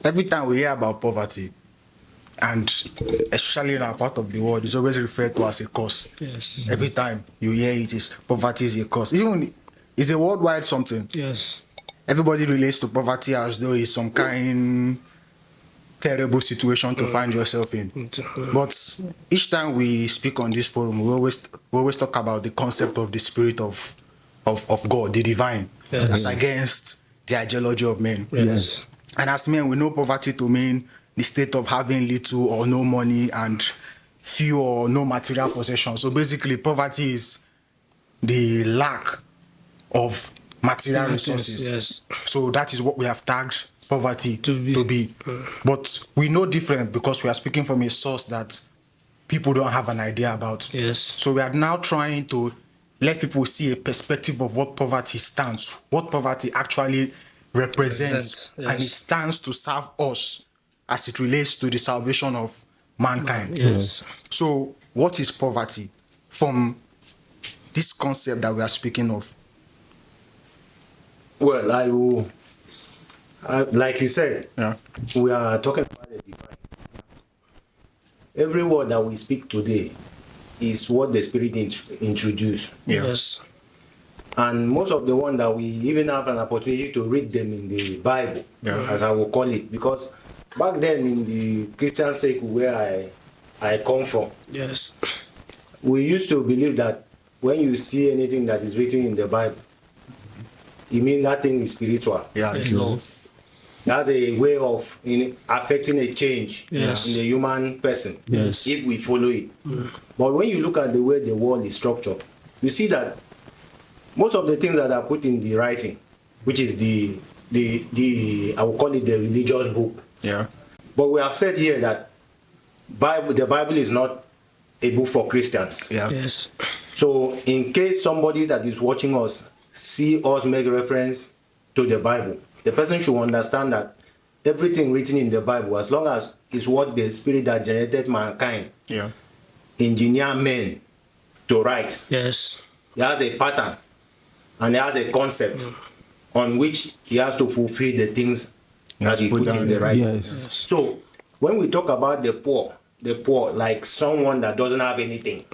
every time we hear about poverty, and especially in our part of the world, it's always referred to as a curse. Yes. Every time you hear it is poverty is a curse. Even it's a worldwide something. Yes. Everybody relates to poverty as though it's some kind terrible situation to find yourself in. But each time we speak on this forum, we always talk about the concept of the spirit of God, the divine, as against the ideology of men. Yes. And as men, we know poverty to mean the state of having little or no money and few or no material possessions. So basically, poverty is the lack of material resources. Yes. So that is what we have tagged poverty to be. But we know different because we are speaking from a source that people don't have an idea about. Yes. So we are now trying to let people see a perspective of what poverty stands, what poverty actually represents, Yes. and it stands to serve us as it relates to the salvation of mankind. Yes. So what is poverty from this concept that we are speaking of? Well, like you said, we are talking about the divine. Every word that we speak today is what the Spirit introduced. Yes. And most of the one that we even have an opportunity to read them in the Bible, as I will call it, because back then in the Christian circle where I come from, Yes. we used to believe that when you see anything that is written in the Bible, it means that thing is spiritual. Yeah, Yes. it's That's a way of affecting a change Yes. in the human person, Yes. if we follow it. But when you look at the way the world is structured, you see that most of the things that are put in the writing, which is the I will call it the religious book. Yeah. But we have said here that the Bible is not a book for Christians. Yeah. Yes. So in case somebody that is watching us see us make reference to the Bible, the person should understand that everything written in the Bible, as long as it's what the Spirit that generated mankind, engineer men to write, Yes. he has a pattern and he has a concept on which he has to fulfill the things that he put in the writing. Yes. So when we talk about the poor like someone that doesn't have anything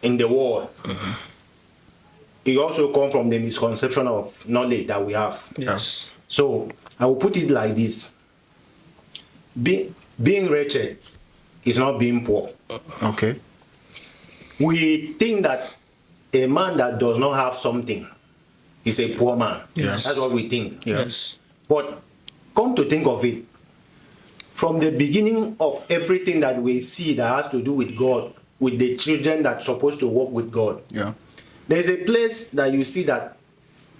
in the world, it also comes from the misconception of knowledge that we have. Yes. So I will put it like this: being wretched is not being poor. Okay. We think that a man that does not have something is a poor man. Yes. That's what we think. Yes. But come to think of it, from the beginning of everything that we see that has to do with God, with the children that's supposed to walk with God, there's a place that you see that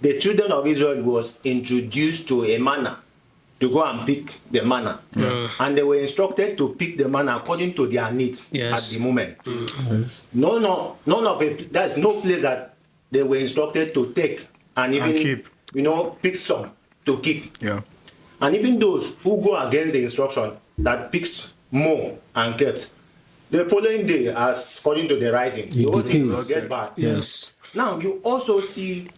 the children of Israel was introduced to a manna, to go and pick the manna. And they were instructed to pick the manna according to their needs at the moment. None of it, there's no place that they were instructed to take and even keep. Pick some to keep. Yeah. And even those who go against the instruction that picks more and kept, the following day, as according to the writing, the whole thing will get bad. Yes. Now you also see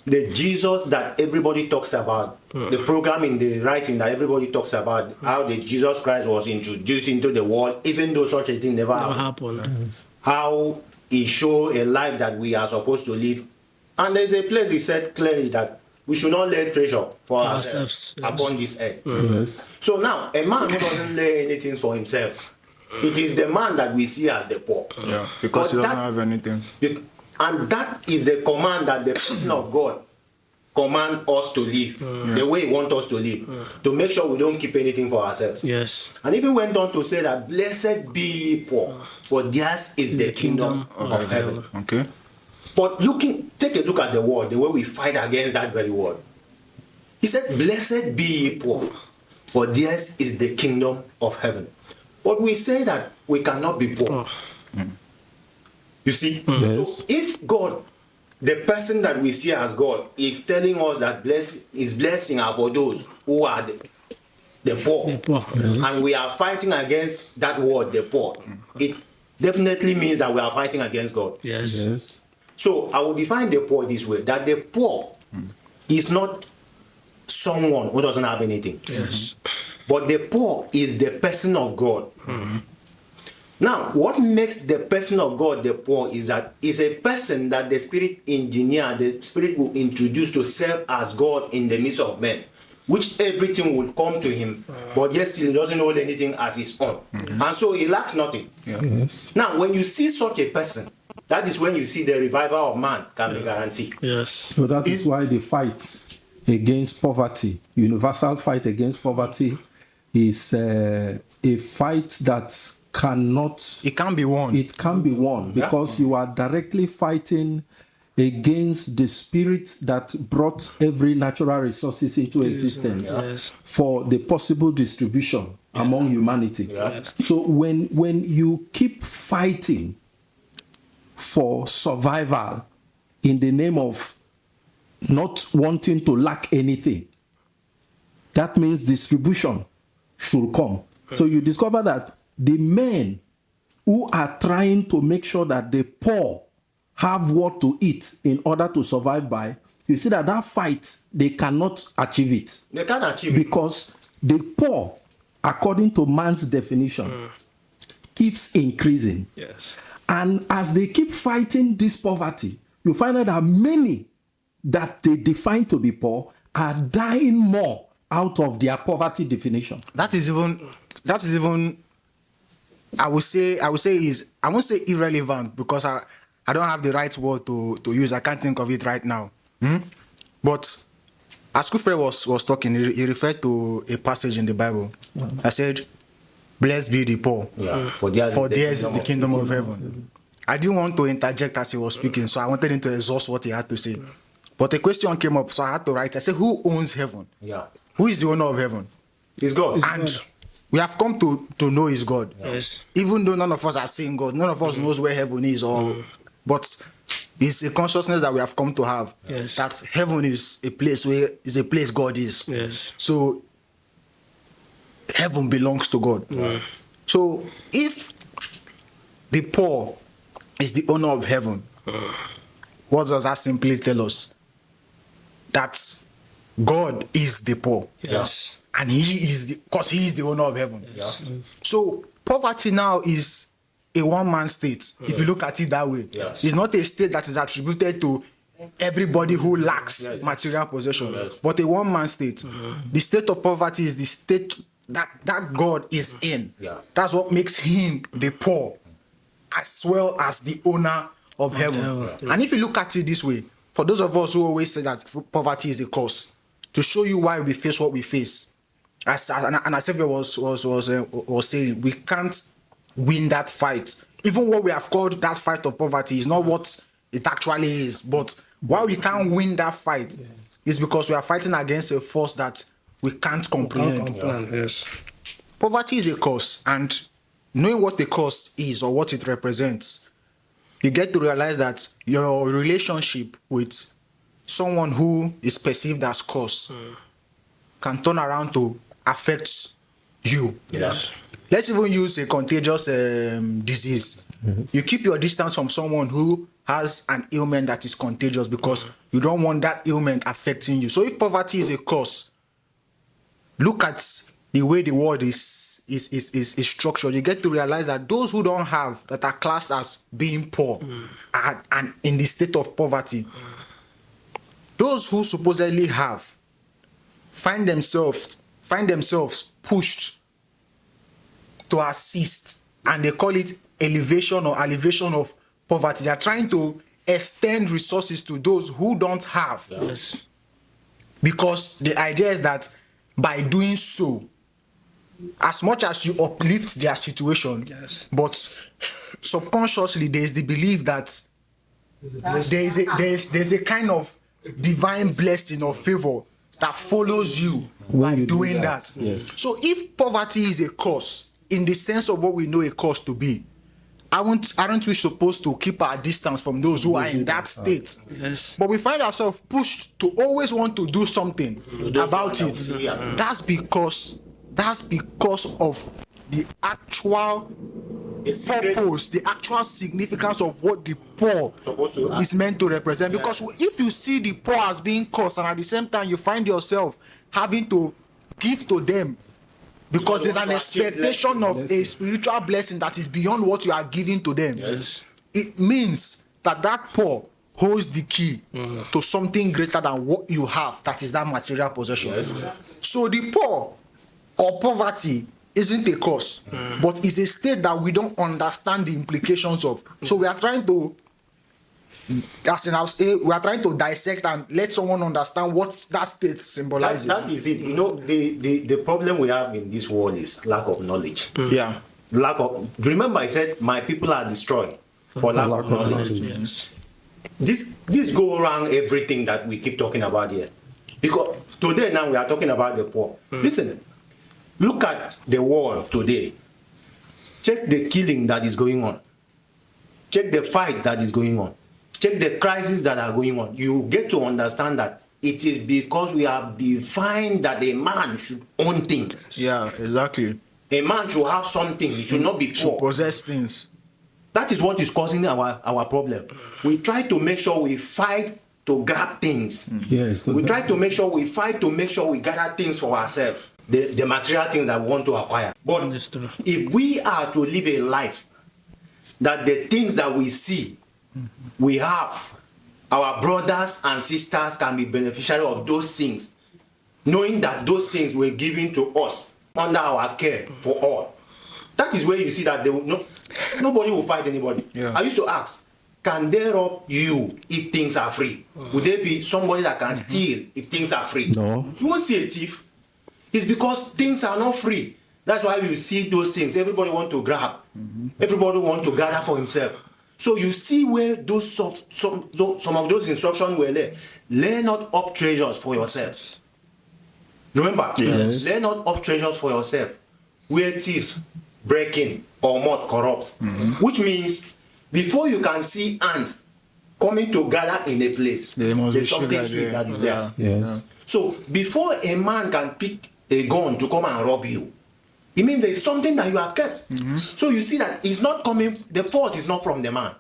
the Jesus that everybody talks about, the program in the writing that everybody talks about, how the Jesus Christ was introduced into the world, even though such a thing never happened. How he showed a life that we are supposed to live. And there's a place he said clearly that we should not lay treasure for ourselves upon this earth. Yes. So now, a man who doesn't lay anything for himself, it is the man that we see as the poor. Yeah. Because he doesn't have anything. And that is the command that the person of God command us to live, the way he wants us to live, to make sure we don't keep anything for ourselves. Yes. And even went on to say that, blessed be ye poor, for theirs is the kingdom of heaven. Okay. But take a look at the world, the way we fight against that very word. He said, blessed be ye poor, for theirs is the kingdom of heaven. But we say that we cannot be poor. You see? Yes. So if God, the person that we see as God, is telling us that his blessing are for those who are the poor, and we are fighting against that word, the poor, it definitely means that we are fighting against God. Yes. So I will define the poor this way, that the poor is not someone who doesn't have anything. Yes. But the poor is the person of God. Now, what makes the person of God the poor is that is a person that the Spirit engineer, the Spirit will introduce to serve as God in the midst of men, which everything will come to him, but yet still he doesn't hold anything as his own. And so he lacks nothing. Yes. Now, when you see such a person, that is when you see the revival of man can be guaranteed. Yes. So that is why the fight against poverty, universal fight against poverty, is a fight that cannot. It can be won. It can be won because you are directly fighting against the spirit that brought every natural resources into existence Yes. for the possible distribution among humanity. Yes. So when you keep fighting for survival in the name of not wanting to lack anything, that means distribution should come. So you discover that the men who are trying to make sure that the poor have what to eat in order to survive by, you see that fight, they cannot achieve it. They can't achieve it. Because the poor, according to man's definition, keeps increasing. Yes. And as they keep fighting this poverty, you find out that many that they define to be poor are dying more out of their poverty definition. That is even I would say is, I won't say irrelevant because I don't have the right word to use. I can't think of it right now. But as Kufre was talking, he referred to a passage in the Bible. I said, "Blessed be the poor, For theirs is the kingdom of heaven." I didn't want to interject as he was speaking, so I wanted him to exhaust what he had to say. But a question came up, so I had to write. I said, "Who owns heaven? Yeah. Who is the owner of heaven?" It's God. And we have come to know His God. Yes. Even though none of us are seeing God, none of us knows where heaven is, but it's a consciousness that we have come to have. Yes. That heaven is a place God is. Yes. So heaven belongs to God. Yes. So if the poor is the owner of heaven, what does that simply tell us? That God is the poor. Yes. And He is the owner of heaven. Yes. So poverty now is a one-man state, if you look at it that way. Yes. It's not a state that is attributed to everybody who lacks material possession, but a one-man state. The state of poverty is the state that God is in. That's what makes Him the poor, as well as the owner of heaven. And if you look at it this way, for those of us who always say that poverty is a cause, to show you why we face what we face, as Xavier was saying, we can't win that fight. Even what we have called that fight of poverty is not what it actually is. But why we can't win that fight is because we are fighting against a force that we can't comprehend. Yes. Poverty is a cause, and knowing what the cause is or what it represents, you get to realize that your relationship with someone who is perceived as cause can turn around to affect you. Yes. Let's even use a contagious disease. You keep your distance from someone who has an ailment that is contagious because you don't want that ailment affecting you. So if poverty is a cause, look at the way the world is structured. You get to realize that those who don't have, that are classed as being poor and in the state of poverty, those who supposedly have find themselves pushed to assist, and they call it elevation or elevation of poverty. They are trying to extend resources to those who don't have. Yes. Because the idea is that by doing so, as much as you uplift their situation, but subconsciously there is the belief that there's a kind of divine blessing or favor that follows you when by you doing do that. Yes. So if poverty is a cause, in the sense of what we know a cause to be, aren't we supposed to keep our distance from those who are in that state? Yes. But we find ourselves pushed to always want to do something about it. That's because of the actual purpose, the actual significance of what the poor is meant to represent. Because if you see the poor as being cursed, and at the same time you find yourself having to give to them because there's an expectation of a spiritual blessing that is beyond what you are giving to them, it means that poor holds the key to something greater than what you have, that is that material possession. So the poor or poverty isn't a cause, but is a state that we don't understand the implications of. So we are trying to, as in we are trying to dissect and let someone understand what that state symbolizes. That is it. You know, the problem we have in this world is lack of knowledge. Remember I said my people are destroyed for lack of knowledge. This go around everything that we keep talking about here. Because today now we are talking about the poor. Listen, look at the world today. Check the killing that is going on. Check the fight that is going on. Check the crises that are going on. You get to understand that it is because we have defined that a man should own things. Yeah, exactly. A man should have something. He should not be poor. Should possess things. That is what is causing our problem. We try to make sure we fight to grab things. Yes. We try to make sure we fight to make sure we gather things for ourselves. The material things that we want to acquire. But if we are to live a life that the things that we see, we have, our brothers and sisters can be beneficiary of those things, knowing that those things were given to us under our care for all. That is where you see that nobody will fight anybody. Yeah. I used to ask, can they rob you if things are free? Would there be somebody that can steal if things are free? No. You won't see a thief. It's because things are not free. That's why you see those things. Everybody want to grab. Everybody want to gather for himself. So you see where those some of those instructions were there. Lay not up treasures for yourselves. Remember, lay not up treasures for yourself, where thieves break in or moth corrupt. Which means before you can see ants coming to gather in a place, there's something sweet that is there. Yes. So before a man can pick a gun to come and rob you, it means there's something that you have kept. So you see that it's not coming, the fault is not from the man.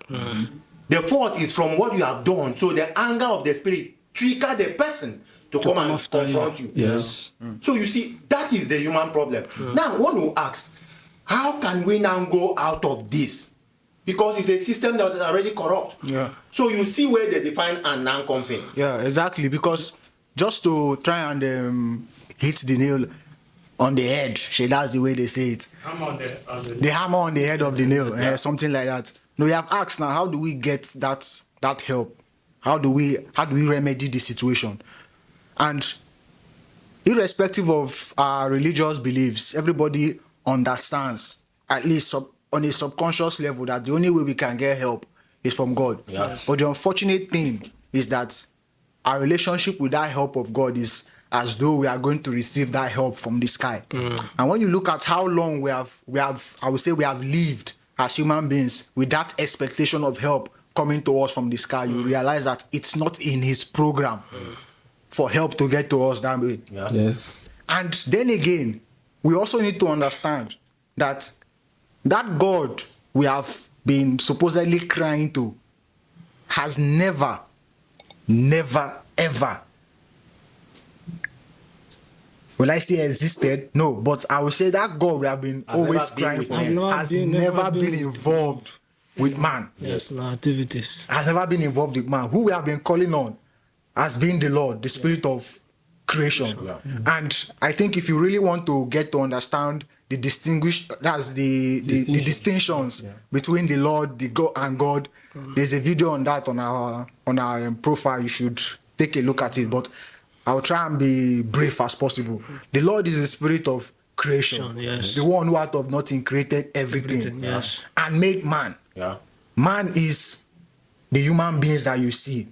The fault is from what you have done. So the anger of the spirit trigger the person to come and confront you. Yes. So you see, that is the human problem. Now, one will ask, how can we now go out of this? Because it's a system that is already corrupt. So you see where the divine and now comes in. Yeah, exactly. Because just to try and hit the nail on the head, that's the way they say it. The hammer on the head of the nail, something like that. Now we have asked now, how do we get that help? How do we remedy the situation? And irrespective of our religious beliefs, everybody understands, at least on a subconscious level, that the only way we can get help is from God. Yes. But the unfortunate thing is that our relationship with that help of God is as though we are going to receive that help from the sky. And when you look at how long we have lived as human beings with that expectation of help coming to us from the sky, you realize that it's not in his program for help to get to us that way. Yes. And then again, we also need to understand that God we have been supposedly crying to has never, ever, will I say existed? No, but I will say that God we have been always crying for has never been involved with man. Yes, no activities. Has never been involved with man. Who we have been calling on as being the Lord, the spirit of creation. And I think if you really want to get to understand the distinctions between the Lord, the God and God, there's a video on that on our profile. You should take a look at it. But I'll try and be brief as possible. The Lord is the spirit of creation. The one who out of nothing created everything. And made man. Man is the human beings that you see.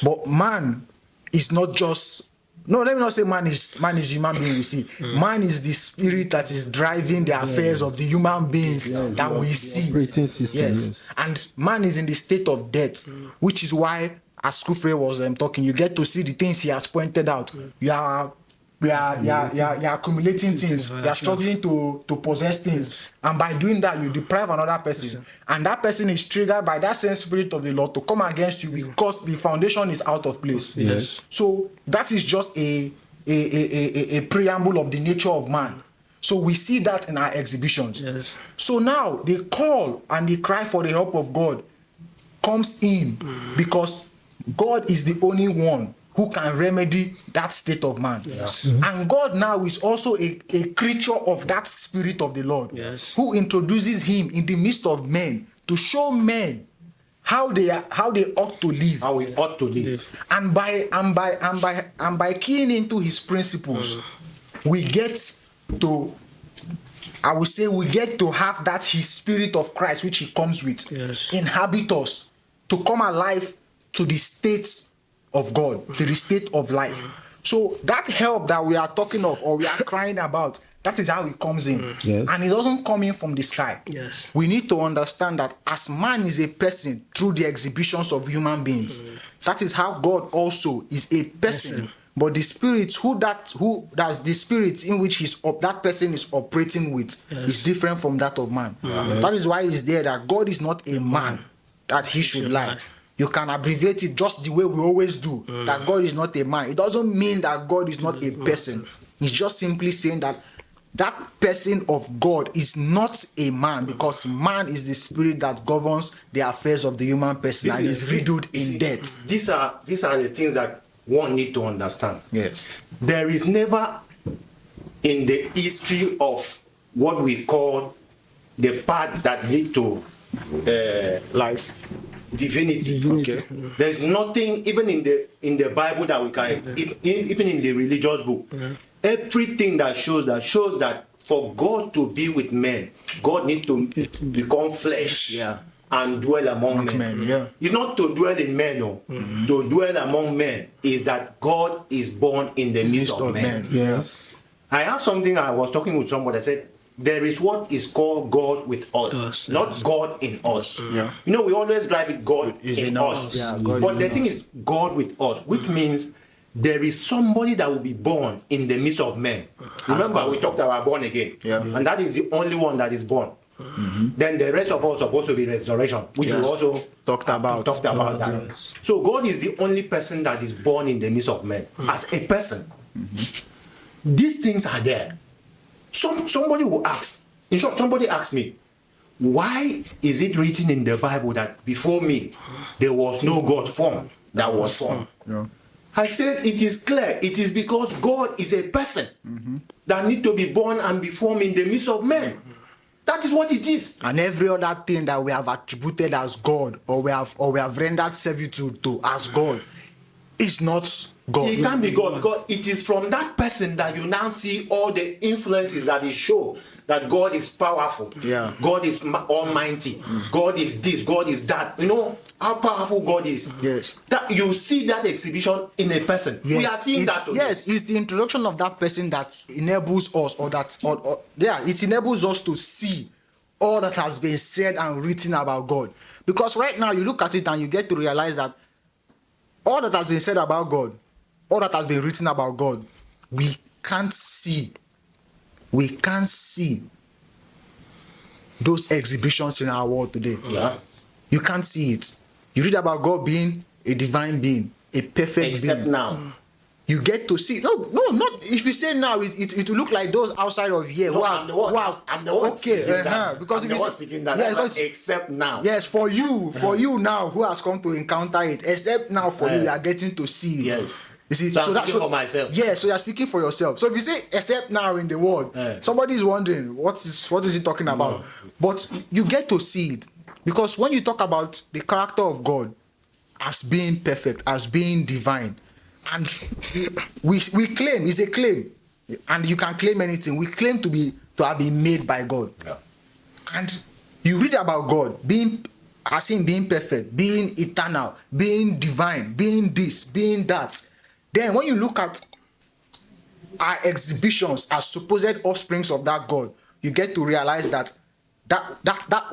But man is not just, no, let me not say man is human being you see. Man is the spirit that is driving the affairs of the human beings that we see. Operating system, And man is in the state of death, which is why, as Kufre was talking, you get to see the things he has pointed out. You are we are accumulating things. We are struggling to possess things. And by doing that, you deprive another person. And that person is triggered by that same spirit of the Lord to come against you because the foundation is out of place. Yes. So that is just a preamble of the nature of man. So we see that in our exhibitions. Yes. So now the call and the cry for the help of God comes in because God is the only one who can remedy that state of man. Yes. And God now is also a creature of that spirit of the Lord, Yes. who introduces him in the midst of men to show men how they ought to live. How we ought to live. And by keying into his principles, we get to, I would say, we get to have that his spirit of Christ which he comes with, Yes. inhabit us to come alive to the state of God, to the state of life. So that help that we are talking of or we are crying about, that is how it comes in. Yes. And it doesn't come in from the sky. Yes. We need to understand that as man is a person through the exhibitions of human beings, that is how God also is a person. Yes, but the spirit that's the spirit in which that person is operating with is different from that of man. That is why it's there that God is not a man that he should lie. You can abbreviate it just the way we always do, that God is not a man. It doesn't mean that God is not a person. It's just simply saying that that person of God is not a man, because man is the spirit that governs the affairs of the human person and is riddled in death. These are the things that one need to understand. Yes. There is never in the history of what we call the path that lead to Life. divinity. Divinity. Okay? There's nothing even in the Bible that we can even in the religious book. Everything that shows that for God to be with men, God needs to become flesh and dwell among men. Yeah. It's not to dwell in men, no. To dwell among men is that God is born in the midst of men. Yes. I have something, I was talking with somebody, I said, there is what is called God with us, not God in us. Yeah. You know, we always drive it God Is in in us. us. Yeah, God but in the thing us. is God with us, which means there is somebody that will be born in the midst of men. Remember, we talked about born again. Yeah. And that is the only one that is born. Then the rest of us are supposed to be resurrection, which Yes. we also Talked about. that. Yes. So God is the only person that is born in the midst of men as a person. These things are there. Somebody will ask. In short, somebody asked me, why is it written in the Bible that before me there was no God form that was formed? Yeah. I said it is clear. It is because God is a person that need to be born and be formed in the midst of men. That is what it is. And every other thing that we have attributed as God, or we have rendered servitude to as God, is not God. It can't be God, because it is from that person that you now see all the influences that it show that God is powerful. Yeah. God is almighty. God is this, God is that. You know how powerful God is. Yes. That you see that exhibition in a person. Yes, We are seeing that today. Yes, it's the introduction of that person that enables us, it enables us to see all that has been said and written about God. Because right now you look at it and you get to realize that all that has been said about God, all that has been written about God, we can't see. We can't see those exhibitions in our world today. Yeah. You can't see it. You read about God being a divine being, a perfect Except being. now. You get to see. No, not if you say now, it will look like those outside of here. No, I'm the one. I'm the one Okay, speaking that. because I'm if the you one say- speaking that. yeah, That's because- except now. yes, for you now who has come to encounter it, except now for you, you are getting to see it. Yes. You see, So I'm speaking for myself. Yeah, so you're speaking for yourself. So if you say except now in the world, somebody is wondering what is he talking about? But you get to see it, because when you talk about the character of God as being perfect, as being divine, and we claim, it's a claim, and you can claim anything. We claim to have been made by God. Yeah. And you read about God being perfect, being eternal, being divine, being this, being that. Then when you look at our exhibitions as supposed offsprings of that God, you get to realize that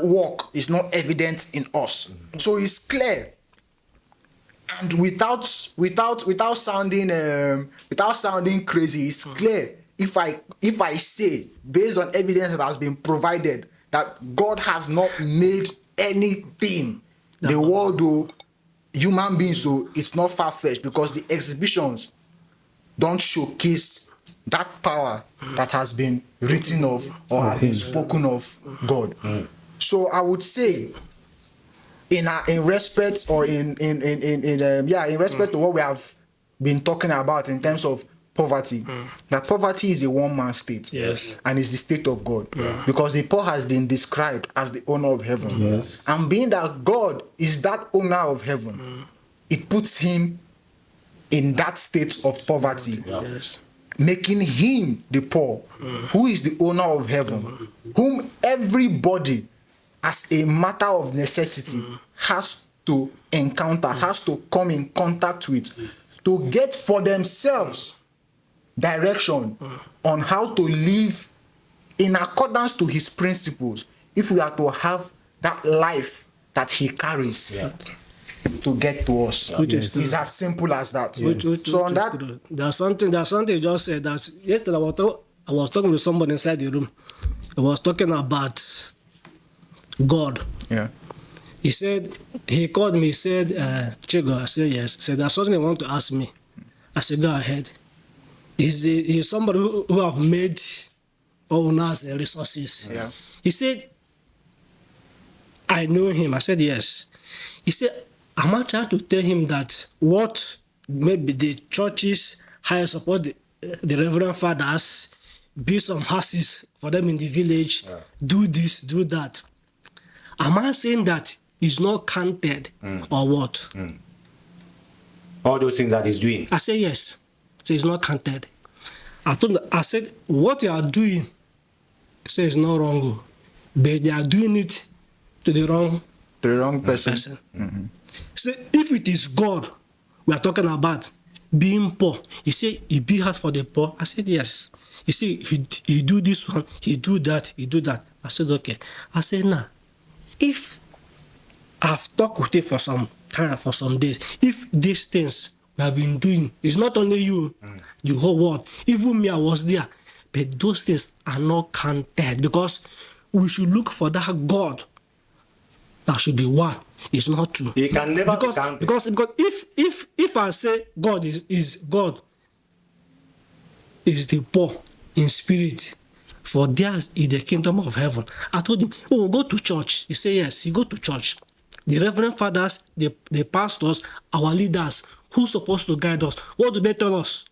work is not evident in us. So it's clear. And without sounding crazy, it's clear if I say, based on evidence that has been provided, that God has not made anything, the world or human beings, so it's not far-fetched, because the exhibitions don't showcase that power that has been written of or has been spoken of God. So I would say, in respect or in respect to what we have been talking about in terms of poverty, that poverty is a one-man state, and is the state of God, because the poor has been described as the owner of heaven, and being that God is that owner of heaven, it puts him in that state of poverty, making him the poor, who is the owner of heaven, whom everybody, as a matter of necessity, has to encounter, has to come in contact with, to get for themselves direction on how to live in accordance to his principles, if we are to have that life that he carries to get to us. It's as simple as that. So on that, there's something you just said, that yesterday I was talking to somebody inside the room. I was talking about God. He said, he called me, he said, Chigo. I said, yes. He said, there's something you want to ask me. I said, go ahead. He's somebody who have made owners resources. He said, I know him. I said, yes. He said, am I trying to tell him that what maybe the churches hire support the Reverend Fathers, build some houses for them in the village, do this, do that? Am I saying that it's not counted or what? All those things that he's doing. I said yes. So it's not counted. I said, what you are doing, so it's not wrong, but they are doing it to the wrong person. So if it is God we are talking about being poor, he said he be hard for the poor. I said yes. He said he do this one, he do that. I said okay. I said nah. If I've talked with it for some time, for some days, if these things we have been doing, it's not only you, the whole world, even me, I was there, but those things are not counted, because we should look for that God that should be one. It's not two. He can never be counted. Because if I say God is God is the poor in spirit, for theirs is the kingdom of heaven. I told him, oh, go to church. He said, yes, he go to church. The Reverend Fathers, the pastors, our leaders, who's supposed to guide us, what do they tell us?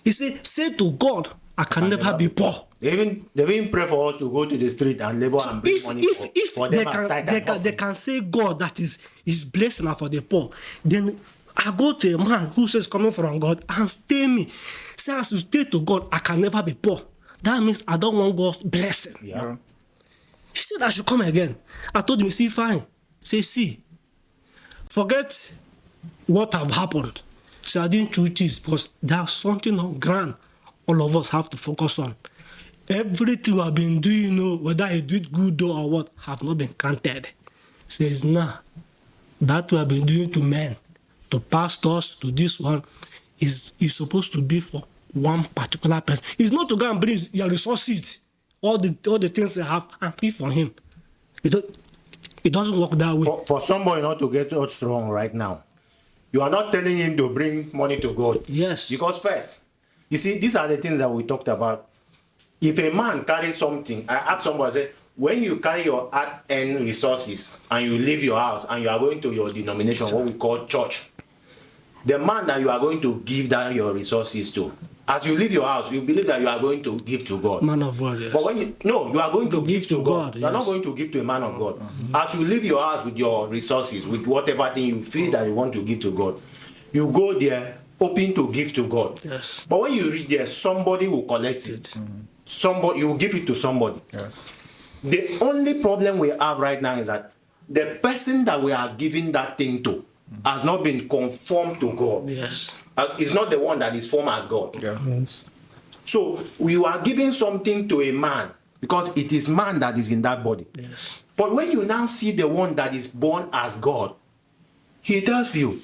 He said, say to God, I can never be poor. They even pray for us to go to the street and labor and bring money for them. They can say God that is blessing for the poor. Then I go to a man who says coming from God and stay me. Say as you stay to God, I can never be poor. That means I don't want God's blessing. He said I should come again. I told him, see, fine. Say, see, forget what have happened. So I didn't choose this because there's something on ground all of us have to focus on. Everything we have been doing, whether I do it good or what, have not been counted. Says, nah, that we have been doing to men, to pastors, to this one, is supposed to be for one particular person. It's not to go and bring your resources, all the things they have, and pay for him. It doesn't work that way. For somebody not to get us wrong right now, you are not telling him to bring money to God. Yes. Because first, you see, these are the things that we talked about. If a man carries something, I asked somebody, I said, when you carry your hard-earned resources and you leave your house and you are going to your denomination, what we call church, the man that you are going to give down your resources to, as you leave your house, you believe that you are going to give to God. Man of God, yes. But when you are going to give to God. You are not yes. going to give to a man of God. As you leave your house with your resources, with whatever thing you feel that you want to give to God, you go there hoping to give to God. Yes. But when you reach there, somebody will collect it. Somebody, you will give it to somebody. Yeah. The only problem we have right now is that the person that we are giving that thing to has not been conformed to God. Yes. Is not the one that is formed as God. Yeah. Yes. So we are giving something to a man because it is man that is in that body. Yes. But when you now see the one that is born as God, he tells you,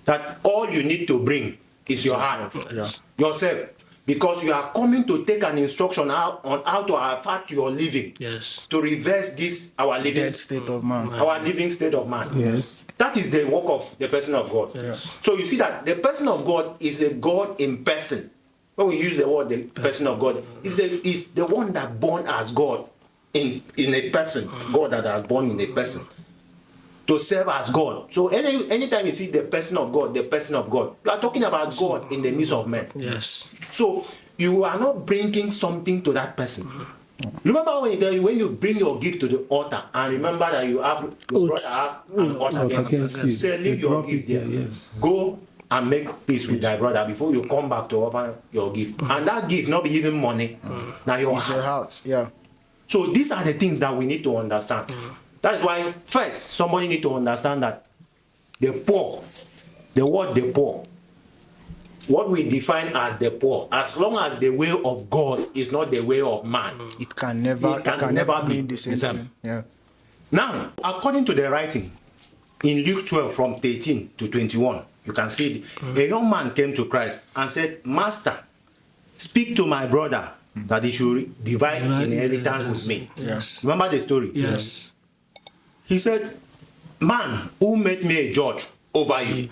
that all you need to bring is your heart, Yes. yourself, because you are coming to take an instruction on how to affect your living, Yes. to reverse this our living Dead state of man. our living state of man. Yes. That is the work of the person of God. Yes. So you see that the person of God is a God in person. When we use the word the person of God, is the one that born as God in a person. God that has born in a person to serve as God. So anytime you see the person of God, you are talking about God in the midst of men. Yes. So you are not bringing something to that person. Remember when you bring your gift to the altar, and remember that you have your brother has an altar against you. Say, leave your Drop gift it there. there, yes. Go and make peace with thy brother before you come back to open your gift. And that gift not be even money. Now your It's your heart. heart. Yeah. So these are the things that we need to understand. That is why first somebody need to understand that the poor, the word the poor, what we define as the poor, as long as the way of God is not the way of man, It can never. It can never be mean the same the same. thing. Yeah. Now, according to the writing in Luke 12 from 13 to 21, you can see a young man came to Christ and said, Master, speak to my brother that he should divide inheritance with me. Yes. Remember the story? Yes. He said, man, who made me a judge over you?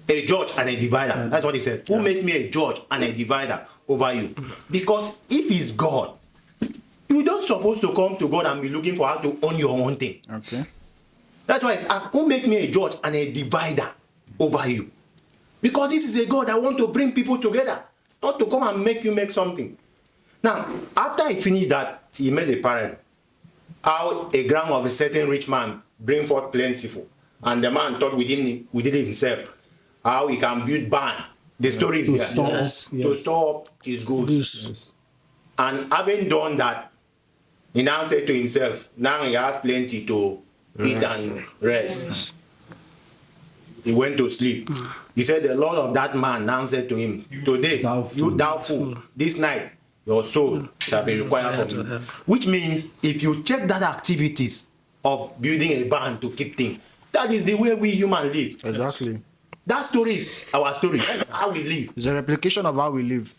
A judge and a divider. That's what he said. Who made me a judge and a divider over you? Because if he's God, you're not supposed to come to God and be looking for how to own your own thing. Okay. That's why it's asked, who make me a judge and a divider over you? Because this is a God that want to bring people together, not to come and make you make something. Now, after he finished that, he made a parable. How a ground of a certain rich man bring forth plentiful. And the man thought within himself how he can build barn. The story is there. store up, Yes. To yes. store up his goods. Yes. And having done that, he now said to himself, now he has plenty to eat and rest. He went to sleep. He said, the Lord of that man now said to him, today, thou fool, this night, your soul shall be required from you. Which means, if you check that activities of building a barn to keep things, that is the way we humans live. Exactly. That story is our story. That's how we live. It's a replication of how we live.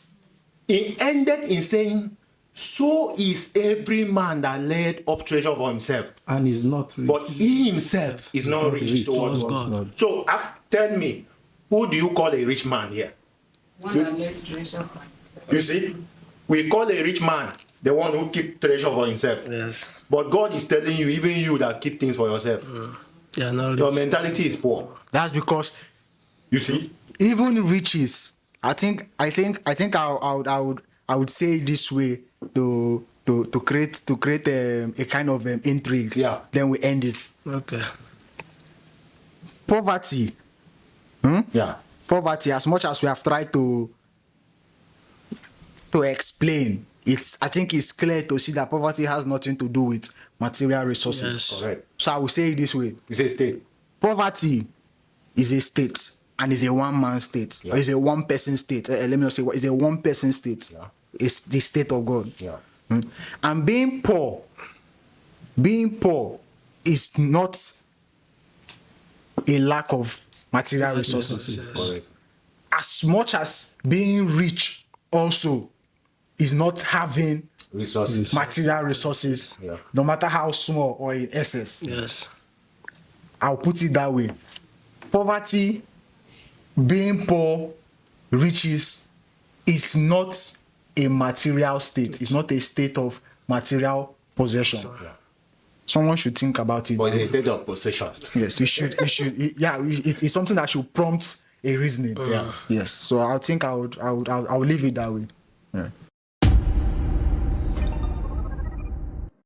He ended in saying, so is every man that laid up treasure for himself, And is not rich. but he himself is not rich towards God. God. So tell me, who do you call a rich man here? One that lays treasure for himself. You see, we call a rich man the one who keep treasure for himself. Yes. But God is telling you, even you that keep things for yourself, Yeah. No. your mentality is poor. That's because You see, even riches, I think I would say it this way to create a kind of intrigue. Yeah. Then we end it. Okay. Poverty. yeah, Poverty, as much as we have tried to explain, I think it's clear to see that poverty has nothing to do with material resources. Yes. correct. So I will say it this way. You say state. Poverty is a state and is a one-man state. Yeah. Or is a one-person state. Let me not say what is a one-person state. Yeah. It's the state of God. Yeah. And being poor is not a lack of material resources. Correct. As much as being rich also is not having Resources. material resources, Yeah. no matter how small or in excess. Yes. I'll put it that way. Poverty, being poor, riches is not a material state. It's not a state of material possession. Yeah. Someone should think about it. But it's a state of possession. Yes, it's something that should prompt a reasoning. Yeah. Yes. So I think I would leave it that way. Yeah.